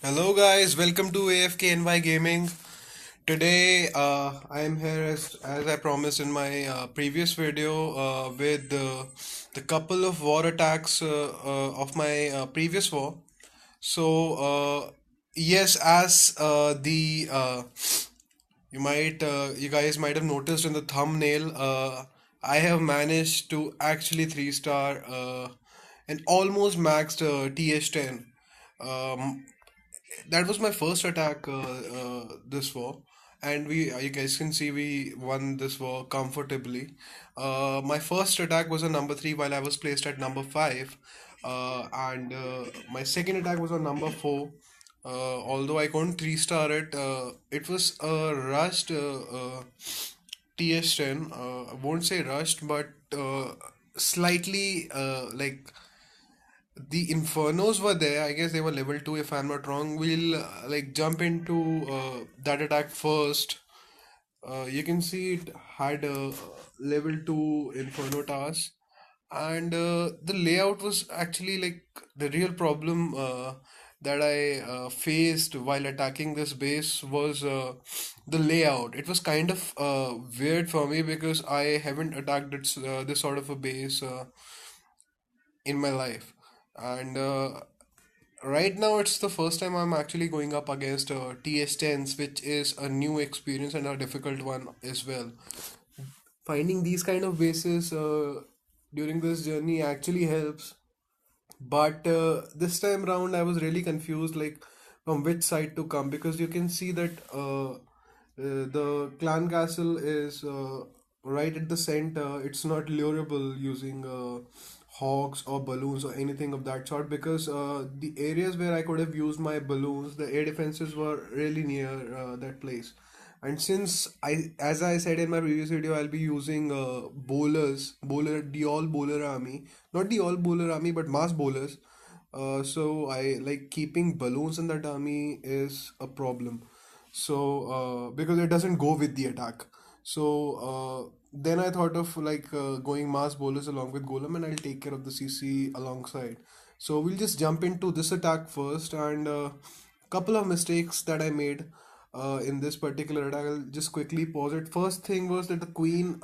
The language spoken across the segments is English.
Hello guys, welcome to AFK Gaming. Today I am here as I promised in my previous video with the couple of war attacks of my previous war. So yes, as the you guys might have noticed in the thumbnail, I have managed to actually 3-star and almost maxed Th10. Um, that was my first attack this war, and you guys can see we won this war comfortably. My first attack was on number 3 while I was placed at number 5, and my second attack was on number 4. Although I couldn't 3-star it, it was a rushed TS10. I won't say rushed, but slightly like the infernos were there. I guess they were level 2 if I'm not wrong. We'll like jump into that attack first. You can see it had a level 2 inferno task, and the layout was actually like the real problem that I faced while attacking this base was the layout. It was kind of weird for me because I haven't attacked this sort of a base in my life, and right now it's the first time I'm actually going up against TS10s, which is a new experience and a difficult one as well. Finding these kind of bases during this journey actually helps, but this time round I was really confused, like from which side to come, because you can see that the clan castle is right at the center. It's not lureable using hogs or balloons or anything of that sort, because the areas where I could have used my balloons, the air defenses were really near that place. And since as I said in my previous video, I'll be using the all bowler army, not the all bowler army, but mass bowlers. So I like keeping balloons in that army is a problem. So because it doesn't go with the attack. So then I thought of like going mass bowlers along with golem, and I'll take care of the CC alongside. So we'll just jump into this attack first, and couple of mistakes that I made in this particular attack. I'll just quickly pause it. First thing was that the queen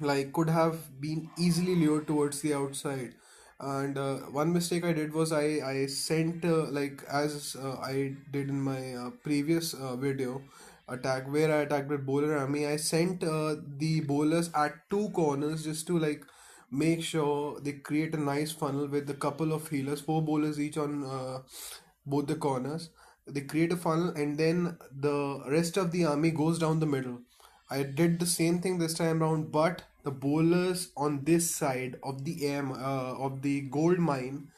like could have been easily lured towards the outside, and one mistake I did was I sent like as I did in my previous video attack where I attacked with bowler army. I sent the bowlers at two corners just to like make sure they create a nice funnel with a couple of healers, four bowlers each on both the corners. They create a funnel, and then the rest of the army goes down the middle. I did the same thing this time around, but the bowlers on this side of the of the gold mine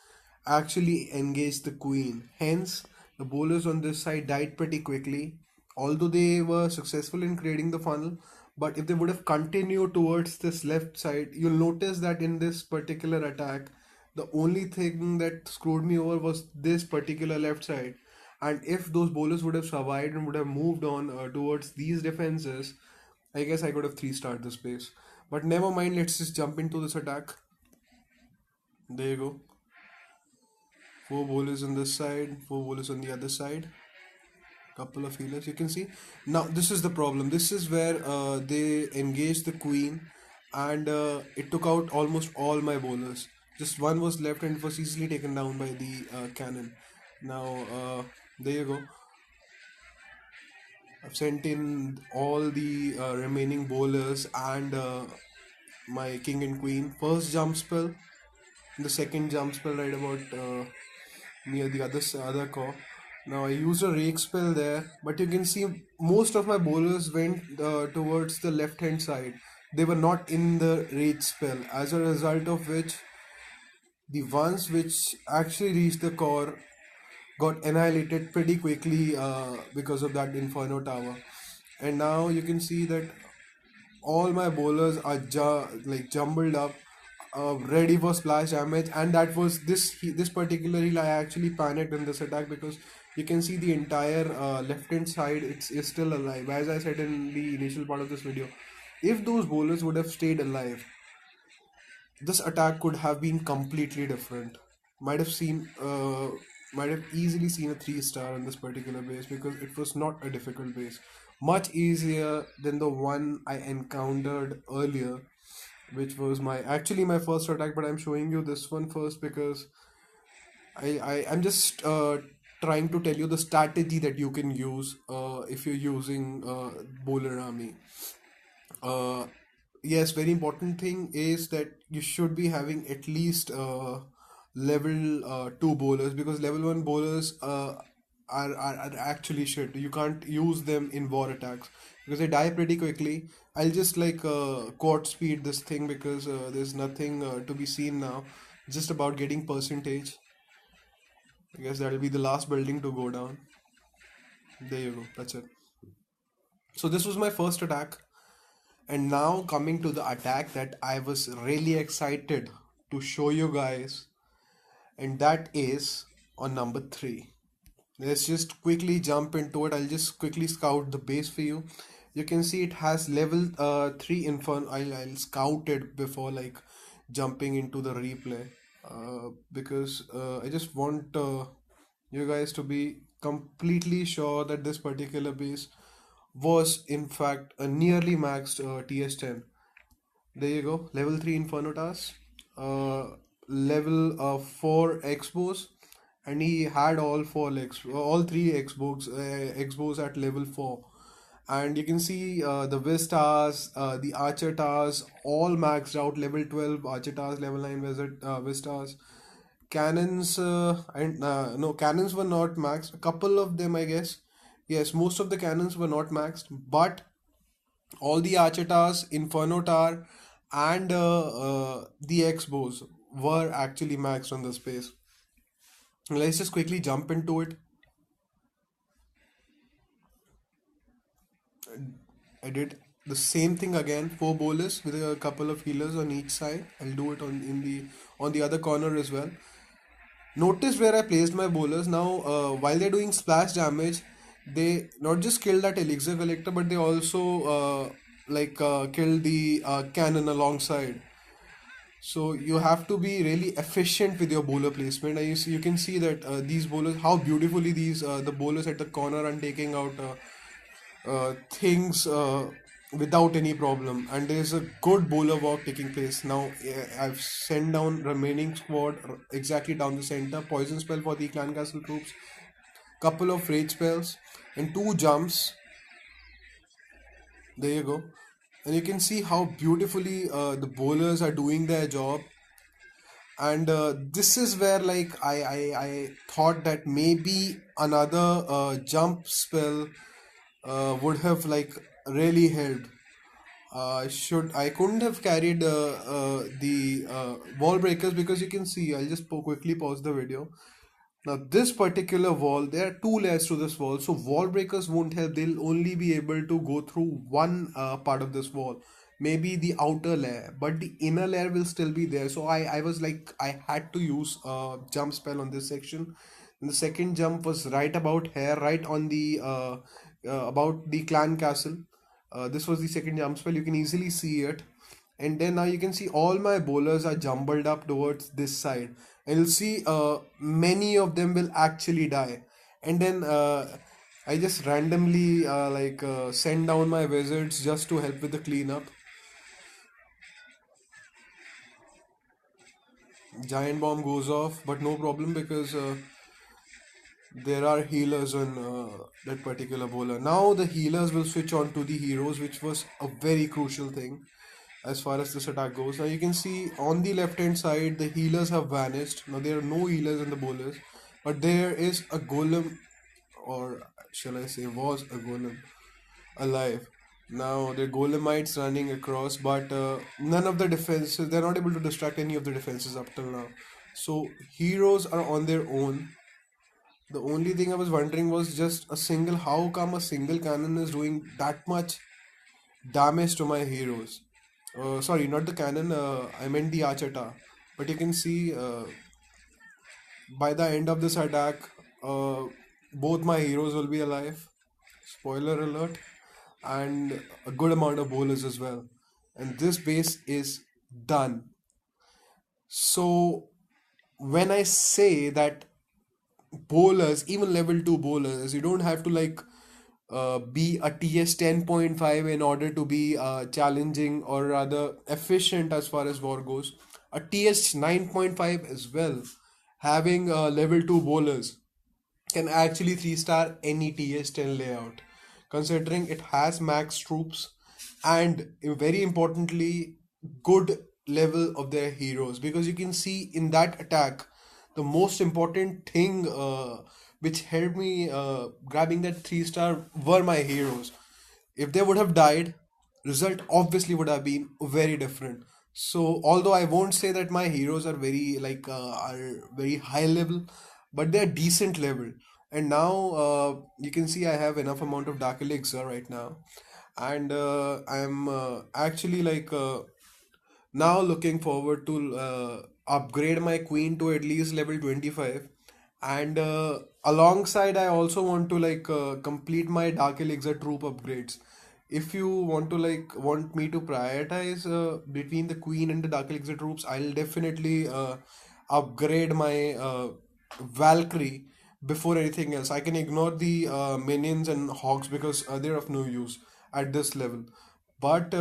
actually engaged the queen. Hence, the bowlers on this side died pretty quickly, although they were successful in creating the funnel. But if they would have continued towards this left side, you'll notice that in this particular attack, the only thing that screwed me over was this particular left side. And if those bowlers would have survived and would have moved on towards these defenses, I guess I could have 3-starred this base. But never mind, let's just jump into this attack. There you go. Four bowlers on this side, four bowlers on the other side. Couple of healers, you can see. Now this is the problem. This is where they engaged the queen, and it took out almost all my bowlers. Just one was left, and it was easily taken down by the cannon. Now there you go. I've sent in all the remaining bowlers and my king and queen. First jump spell, the second jump spell right about near the other core. Now I used a rake spell there, but you can see most of my bowlers went towards the left hand side. They were not in the rage spell, as a result of which the ones which actually reached the core got annihilated pretty quickly because of that inferno tower. And now you can see that all my bowlers are like jumbled up, ready for splash damage. And that was this particular heal. I actually panicked in this attack because you can see the entire left hand side is still alive. As I said in the initial part of this video, if those bowlers would have stayed alive, this attack could have been completely different. Might have seen might have easily seen a 3 star on this particular base because it was not a difficult base. Much easier than the one I encountered earlier, which was my first attack. But I'm showing you this one first because I'm just trying to tell you the strategy that you can use if you're using bowler army. Yes, very important thing is that you should be having at least level 2 bowlers, because level 1 bowlers are actually shit. You can't use them in war attacks because they die pretty quickly. I'll just like quad speed this thing because there's nothing to be seen now. Just about getting percentage. I guess that'll be the last building to go down. There you go. That's it. So this was my first attack. And now coming to the attack that I was really excited to show you guys, and that is on number 3. Let's just quickly jump into it. I'll just quickly scout the base for you. You can see it has level 3 infern. I'll scout it before like jumping into the replay because I just want you guys to be completely sure that this particular base was in fact a nearly maxed TS10. There you go. Level 3 Inferno Task. Level 4 Expos. And he had all three Expos at level 4. And you can see the Vistas, the Archer Tars, all maxed out. Level 12 Archer Tars, level 9 Vistas. Cannons, and no, cannons were not maxed. A couple of them, I guess. Yes, most of the cannons were not maxed, but all the Archetas, Inferno Tar, and the X-Bows were actually maxed on the space. Let's just quickly jump into it. I did the same thing again, 4 bowlers with a couple of healers on each side. I'll do it on the other corner as well. Notice where I placed my bowlers. Now, while they're doing splash damage, they not just kill that elixir collector, but they also kill the cannon alongside. So you have to be really efficient with your bowler placement. And you can see that these bowlers, how beautifully these the bowlers at the corner are taking out things without any problem. And there's a good bowler walk taking place. Now I've sent down remaining squad exactly down the center. Poison spell for the clan castle troops. Couple of rage spells and 2 jumps. There you go. And you can see how beautifully the bowlers are doing their job. And this is where like I thought that maybe another jump spell would have like really helped. I couldn't have carried the wall breakers because you can see, I'll just quickly pause the video. Now, this particular wall, there are 2 layers to this wall, so wall breakers won't help. They'll only be able to go through one part of this wall, maybe the outer layer, but the inner layer will still be there. So I was like, I had to use a jump spell on this section. And the second jump was right about here, right on the about the clan castle. This was the second jump spell. You can easily see it, and then now you can see all my bowlers are jumbled up towards this side, and you'll see many of them will actually die. And then I just randomly send down my wizards just to help with the cleanup. Giant bomb goes off, but no problem because there are healers on that particular bowler. Now the healers will switch on to the heroes, which was a very crucial thing as far as this attack goes. Now you can see on the left hand side the healers have vanished. Now there are no healers in the bowlers, but there is a golem, or shall I say was a golem, alive. Now the golemites running across, but none of the defenses, they're not able to distract any of the defenses up till now. So heroes are on their own. The only thing I was wondering was just a single, how come a single cannon is doing that much damage to my heroes? Sorry, not the cannon, I meant the Archata. But you can see by the end of this attack, uh, both my heroes will be alive. Spoiler alert. And a good amount of bowlers as well. And this base is done. So when I say that bowlers, even level 2 bowlers. You don't have to be a TS 10.5 in order to be challenging or rather efficient as far as war goes. A TS 9.5 as well, having level 2 bowlers can actually 3-star any TS10 layout, considering it has max troops and very importantly, good level of their heroes. Because you can see in that attack, the most important thing which helped me grabbing that 3-star were my heroes. If they would have died, result obviously would have been very different. So although I won't say that my heroes are very high level, but they're decent level. And now you can see I have enough amount of dark elixir right now, and I'm actually now looking forward to upgrade my queen to at least level 25. And alongside I also want to complete my dark elixir troop upgrades. If you want to want me to prioritize between the queen and the dark elixir troops, I'll definitely upgrade my Valkyrie before anything else. I can ignore the minions and hogs because they're of no use at this level. But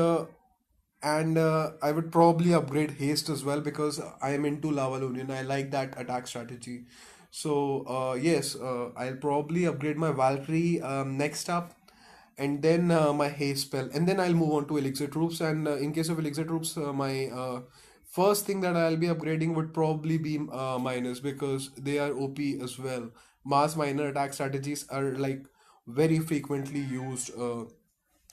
and I would probably upgrade haste as well because I am into lava union. I like that attack strategy. So yes, I'll probably upgrade my Valkyrie next up, and then my haste spell, and then I'll move on to elixir troops. And in case of elixir troops, my first thing that I'll be upgrading would probably be miners because they are OP as well. Mass miner attack strategies are very frequently used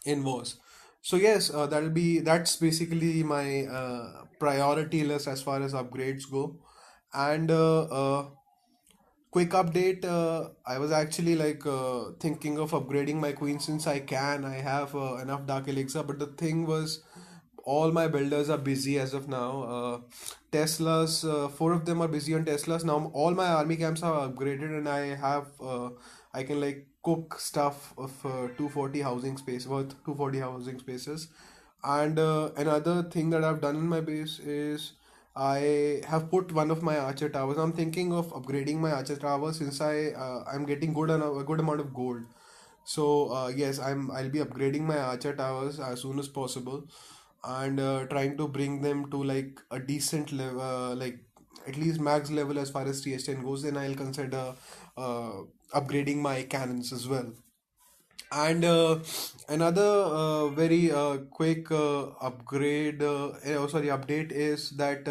in wars. So yes, that's basically my priority list as far as upgrades go. And quick update, I was actually thinking of upgrading my queen since I can. I have enough dark elixir, but the thing was all my builders are busy as of now. Teslas, four of them are busy on Teslas now. All my army camps are upgraded, and I can cook stuff of 240 housing space worth 240 housing spaces. And another thing that I've done in my base is I have put one of my archer towers. I'm thinking of upgrading my archer tower since I'm getting a good amount of gold. So yes, I'll be upgrading my archer towers as soon as possible, and trying to bring them to a decent level, at least max level as far as TS10 goes. Then I'll consider uh, upgrading my cannons as well. And another very quick update is that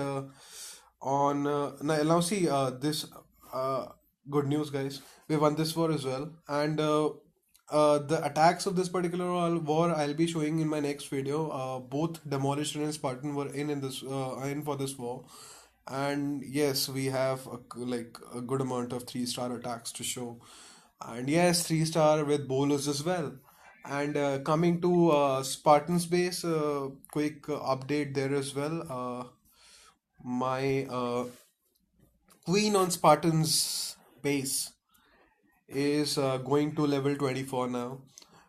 now see this uh, good news, guys. We won this war as well, and the attacks of this particular war I'll be showing in my next video. Both Demolisher and Spartan were in for this war, and yes, we have a good amount of 3-star attacks to show, and yes, 3-star with bowlers as well. And coming to Spartan's base, quick update there as well. My queen on Spartan's base is going to level 24 now.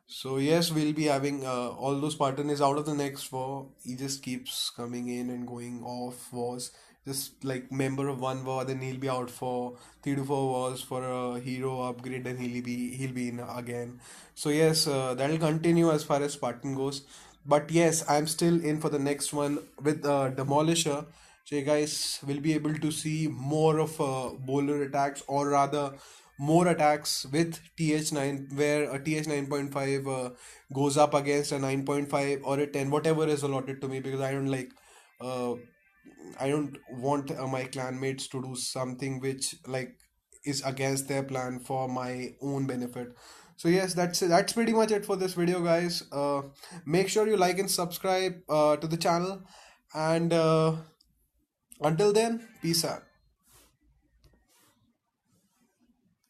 So yes, we'll be having although Spartan is out of the next war, he just keeps coming in and going off wars. Just like member of one war, then he'll be out for 3 to 4 wars for a hero upgrade, and he'll be in again. So yes, that'll continue as far as Spartan goes. But yes, I'm still in for the next one with Demolisher. So you guys will be able to see more of bowler attacks, or rather more attacks with TH9, where a TH9.5 goes up against a 9.5 or a 10, whatever is allotted to me, because uh, I don't want my clanmates to do something which is against their plan for my own benefit. So yes, that's pretty much it for this video, guys. Make sure you like and subscribe to the channel, and until then, peace out.